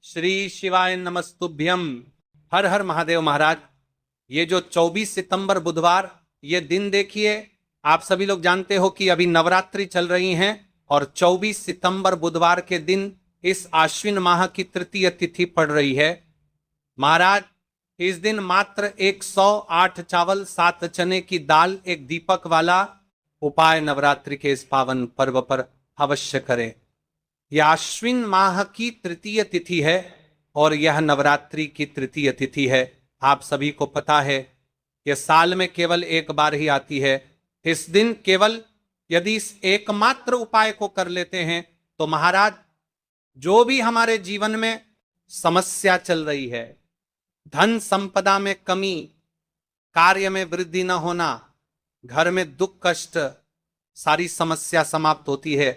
श्री शिवाय नमस्तुभ्यम। हर हर महादेव महाराज। ये जो 24 सितंबर बुधवार ये दिन देखिए, आप सभी लोग जानते हो कि अभी नवरात्रि चल रही हैं और 24 सितंबर बुधवार के दिन इस आश्विन माह की तृतीय तिथि पड़ रही है। महाराज, इस दिन मात्र 108 चावल 7 चने की दाल एक दीपक वाला उपाय नवरात्रि के इस पावन पर्व पर अवश्य करें। यह आश्विन माह की तृतीय तिथि है और यह नवरात्रि की तृतीय तिथि है। आप सभी को पता है यह साल में केवल एक बार ही आती है। इस दिन केवल यदि इस एकमात्र उपाय को कर लेते हैं तो महाराज, जो भी हमारे जीवन में समस्या चल रही है, धन संपदा में कमी, कार्य में वृद्धि न होना, घर में दुख कष्ट, सारी समस्या समाप्त होती है,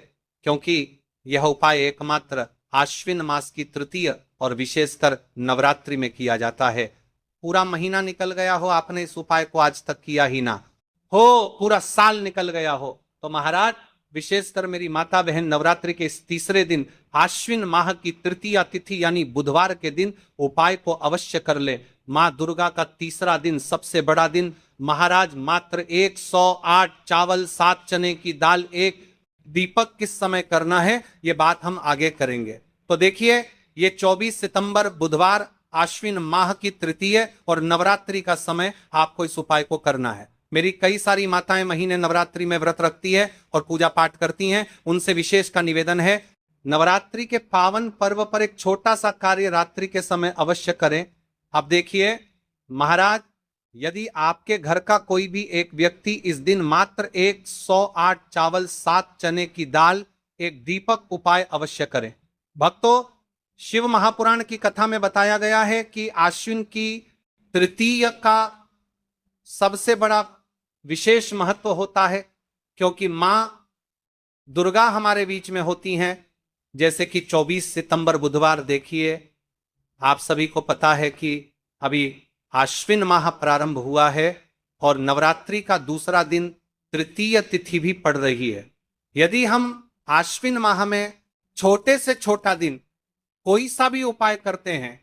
क्योंकि यह उपाय एकमात्र आश्विन मास की तृतीय और विशेषकर नवरात्रि में किया जाता है। पूरा महीना निकल गया हो, आपने इस उपाय को आज तक किया ही ना हो, पूरा साल निकल गया हो, तो महाराज विशेषकर मेरी माता बहन नवरात्रि के इस तीसरे दिन आश्विन माह की तृतीय तिथि यानी बुधवार के दिन उपाय को अवश्य कर ले। मां दुर्गा का तीसरा दिन, सबसे बड़ा दिन महाराज, मात्र 108 चावल 7 चने की दाल एक दीपक किस समय करना है ये बात हम आगे करेंगे। तो देखिए, ये 24 सितंबर बुधवार आश्विन माह की तृतीय और नवरात्रि का समय आपको इस उपाय को करना है। मेरी कई सारी माताएं महीने नवरात्रि में व्रत रखती है और पूजा पाठ करती हैं, उनसे विशेष का निवेदन है नवरात्रि के पावन पर्व पर एक छोटा सा कार्य रात्रि के समय अवश्य करें। अब देखिए महाराज, यदि आपके घर का कोई भी एक व्यक्ति इस दिन मात्र 108 चावल 7 चने की दाल एक दीपक उपाय अवश्य करें। भक्तों, शिव महापुराण की कथा में बताया गया है कि आश्विन की तृतीय का सबसे बड़ा विशेष महत्व होता है, क्योंकि मां दुर्गा हमारे बीच में होती हैं। जैसे कि 24 सितंबर बुधवार देखिए, आप सभी को पता है कि अभी आश्विन माह प्रारंभ हुआ है और नवरात्रि का दूसरा दिन तृतीय तिथि भी पड़ रही है। यदि हम आश्विन माह में छोटे से छोटा दिन कोई सा भी उपाय करते हैं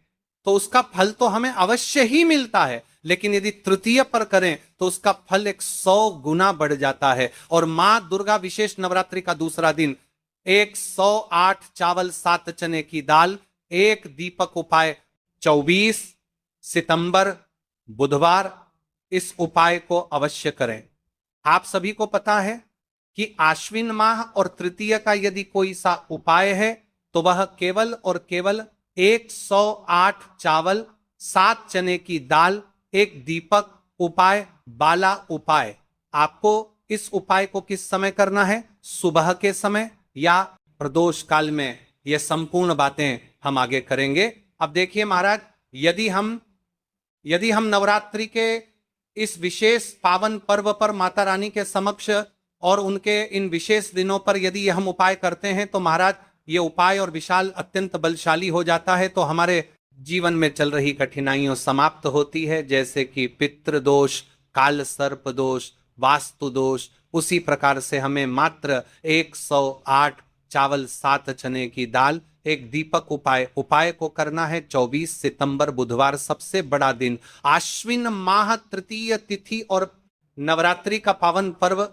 तो उसका फल तो हमें अवश्य ही मिलता है, लेकिन यदि तृतीय पर करें तो उसका फल 100 गुना बढ़ जाता है। और मां दुर्गा विशेष नवरात्रि का दूसरा दिन 108 चावल 7 चने की दाल एक दीपक उपाय 24 सितंबर बुधवार, इस उपाय को अवश्य करें। आप सभी को पता है कि आश्विन माह और तृतीय का यदि कोई सा उपाय है तो वह केवल और केवल 108 चावल 7 चने की दाल एक दीपक उपाय बाला उपाय। आपको इस उपाय को किस समय करना है? सुबह के समय या प्रदोष काल में? ये संपूर्ण बातें हम आगे करेंगे। अब देखिए महाराज, यदि हम नवरात्रि के इस विशेष पावन पर्व पर माता रानी के समक्ष और उनके इन विशेष दिनों पर यदि ये हम उपाय करते हैं तो महाराज ये उपाय और विशाल अत्यंत बलशाली हो जाता है, तो हमारे जीवन में चल रही कठिनाइयों समाप्त होती है, जैसे कि पितृदोष, काल सर्प दोष, वास्तु दोष। उसी प्रकार से हमें मात्र 108 चावल 7 चने की दाल एक दीपक उपाय को करना है। 24 सितंबर बुधवार, सबसे बड़ा दिन, आश्विन माह तृतीय तिथि और नवरात्रि का पावन पर्व।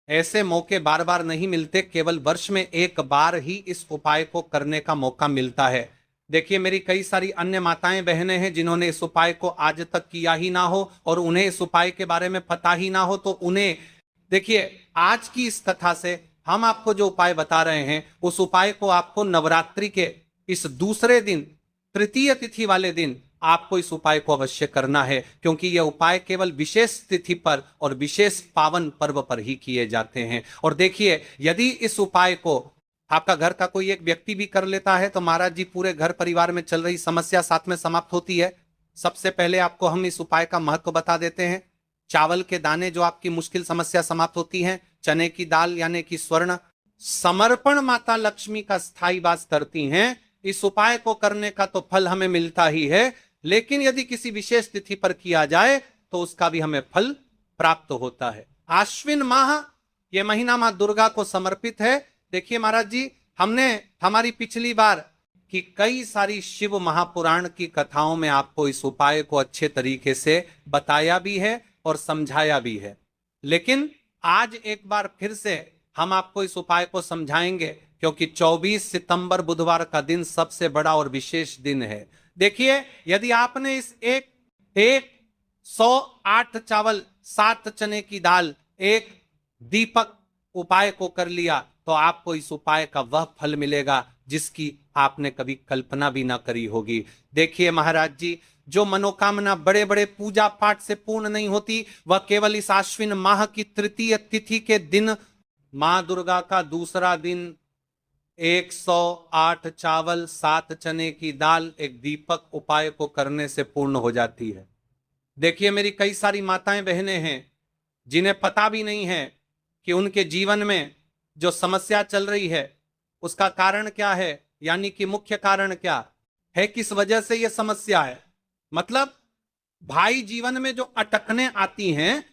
ऐसे मौके बार बार नहीं मिलते, केवल वर्ष में एक बार ही इस उपाय को करने का मौका मिलता है। देखिए, मेरी कई सारी अन्य माताएं बहनें हैं जिन्होंने इस उपाय को आज तक किया ही ना हो और उन्हें इस उपाय के बारे में पता ही ना हो, तो उन्हें देखिए, आज की इस कथा से हम आपको जो उपाय बता रहे हैं उस उपाय को आपको नवरात्रि के इस दूसरे दिन, तृतीय तिथि वाले दिन आपको इस उपाय को अवश्य करना है, क्योंकि यह उपाय केवल विशेष तिथि पर और विशेष पावन पर्व पर ही किए जाते हैं। और देखिए, यदि इस उपाय को आपका घर का कोई एक व्यक्ति भी कर लेता है तो महाराज जी पूरे घर परिवार में चल रही समस्या साथ में समाप्त होती है। सबसे पहले आपको हम इस उपाय का महत्व बता देते हैं। चावल के दाने जो आपकी मुश्किल समस्या समाप्त होती है, चने की दाल यानी कि स्वर्ण समर्पण माता लक्ष्मी का स्थायी वास करती हैं। इस उपाय को करने का तो फल हमें मिलता ही है, लेकिन यदि किसी विशेष तिथि पर किया जाए तो उसका भी हमें फल प्राप्त होता है। आश्विन माह, यह महीना मां दुर्गा को समर्पित है। देखिए महाराज जी, हमने हमारी पिछली बार कि कई सारी शिव महापुराण की कथाओं में आपको इस उपाय को अच्छे तरीके से बताया भी है और समझाया भी है। लेकिन आज एक बार फिर से हम आपको इस उपाय को समझाएंगे, क्योंकि 24 सितंबर बुधवार का दिन सबसे बड़ा और विशेष दिन है। देखिए, यदि आपने इस एक 108 चावल 7 चने की दाल एक दीपक उपाय को कर लिया तो आपको इस उपाय का वह फल मिलेगा जिसकी आपने कभी कल्पना भी ना करी होगी। देखिए महाराज जी, जो मनोकामना बड़े बड़े पूजा पाठ से पूर्ण नहीं होती, वह केवल इस आश्विन माह की तृतीय तिथि के दिन मां दुर्गा का दूसरा दिन 108 चावल 7 चने की दाल एक दीपक उपाय को करने से पूर्ण हो जाती है। देखिए, मेरी कई सारी माताएं बहनें हैं जिन्हें पता भी नहीं है कि उनके जीवन में जो समस्या चल रही है उसका कारण क्या है, यानी कि मुख्य कारण क्या है, किस वजह से यह समस्या है। मतलब भाई जीवन में जो अटकने आती हैं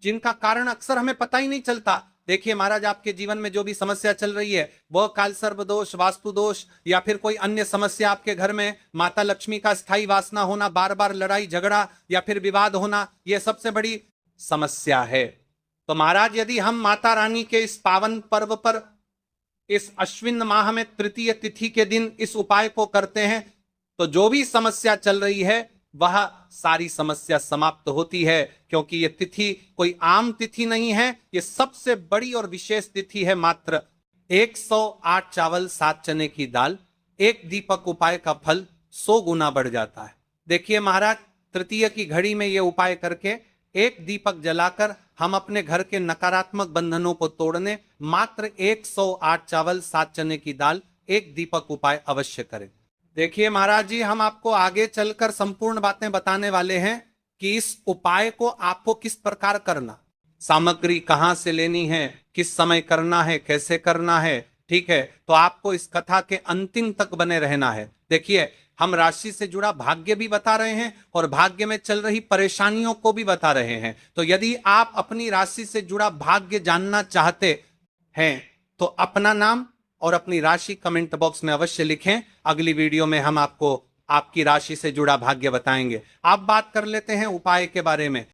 जिनका कारण अक्सर हमें पता ही नहीं चलता। देखिए महाराज, आपके जीवन में जो भी समस्या चल रही है, वह काल सर्प दोष, वास्तु दोष या फिर कोई अन्य समस्या, आपके घर में माता लक्ष्मी का स्थायी वासना होना, बार बार लड़ाई झगड़ा या फिर विवाद होना, यह सबसे बड़ी समस्या है। तो महाराज, यदि हम माता रानी के इस पावन पर्व पर इस अश्विन माह में तृतीय तिथि के दिन इस उपाय को करते हैं तो जो भी समस्या चल रही है वह सारी समस्या समाप्त होती है, क्योंकि यह तिथि कोई आम तिथि नहीं है, यह सबसे बड़ी और विशेष तिथि है। मात्र 108 चावल 7 चने की दाल एक दीपक उपाय का फल 100 गुना बढ़ जाता है। देखिए महाराज, तृतीय की घड़ी में यह उपाय करके एक दीपक जलाकर हम अपने घर के नकारात्मक बंधनों को तोड़ने मात्र 108 चावल 7 चने की दाल एक दीपक उपाय अवश्य करें। देखिए महाराज जी, हम आपको आगे चलकर संपूर्ण बातें बताने वाले हैं कि इस उपाय को आपको किस प्रकार करना, सामग्री कहां से लेनी है, किस समय करना है, कैसे करना है। ठीक है, तो आपको इस कथा के अंतिम तक बने रहना है। देखिए, हम राशि से जुड़ा भाग्य भी बता रहे हैं और भाग्य में चल रही परेशानियों को भी बता रहे हैं। तो यदि आप अपनी राशि से जुड़ा भाग्य जानना चाहते हैं तो अपना नाम और अपनी राशि कमेंट बॉक्स में अवश्य लिखें। अगली वीडियो में हम आपको आपकी राशि से जुड़ा भाग्य बताएंगे। आप बात कर लेते हैं उपाय के बारे में।